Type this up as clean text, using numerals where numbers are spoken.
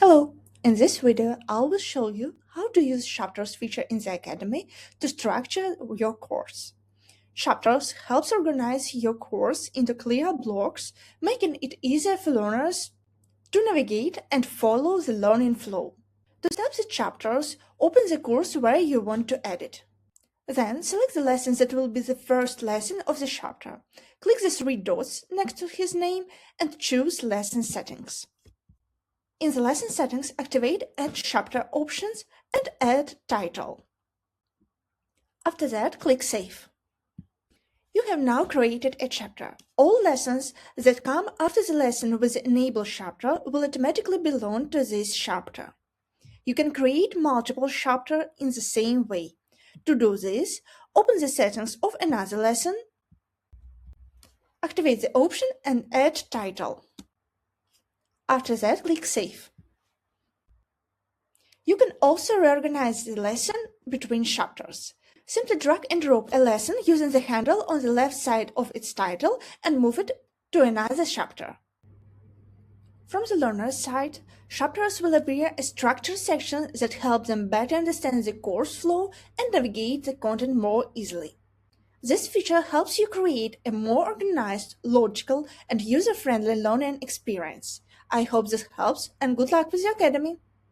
Hello! In this video, I will show you how to use chapters feature in the Academy to structure your course. Chapters helps organize your course into clear blocks, making it easier for learners to navigate and follow the learning flow. To set the chapters, open the course where you want to edit. Then select the lesson that will be the first lesson of the chapter. Click the three dots next to his name and choose Lesson Settings. In the lesson settings, activate Add Chapter options and Add Title. After that, click Save. You have now created a chapter. All lessons that come after the lesson with the Enable chapter will automatically belong to this chapter. You can create multiple chapters in the same way. To do this, open the settings of another lesson, activate the option and Add Title. After that, click Save. You can also reorganize the lesson between chapters. Simply drag and drop a lesson using the handle on the left side of its title and move it to another chapter. From the learner's side, chapters will appear as structured sections that help them better understand the course flow and navigate the content more easily. This feature helps you create a more organized, logical, and user-friendly learning experience. I hope this helps, and good luck with your Academy!